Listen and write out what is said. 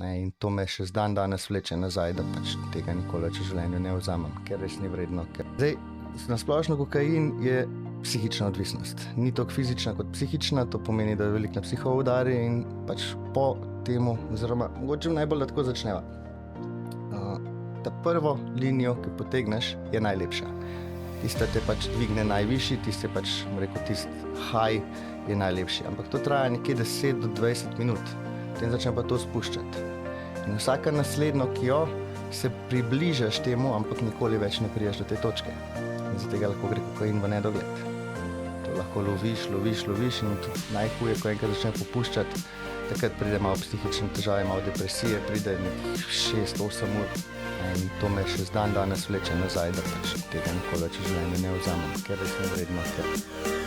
In to me še zdan danes vleče nazaj, da pač tega nikoli več v življenju ne vzamem, ker res ni vredno. Zdaj, na splošno kokain je psihična odvisnost. Ni toliko fizična kot psihična, to pomeni, da je veliko na psiho udari in pač po temu, oziroma mogoče najbolj da tako začneva. Ta prvo linijo, ki potegneš, je najlepša. Tista te pač dvigne najvišji, tiste pač, tist high je najlepši. Ampak to traja nekje 10 do 20 minut. Potem začne pa to spuščati. In vsaka naslednjo, ki jo se približaš temu, ampak nikoli več ne priješ do te točke. In zato lahko gre kokain v nedogled. To lahko loviš in tudi najhuje, ko enkrat začne popuščati, takrat pride malo psihične težave, malo depresije, pride nekih 6-8 ur. In to me še zdan danes vleče nazaj, da pač tega nikoli več v življenju ne vzamem, ker res ne vredno.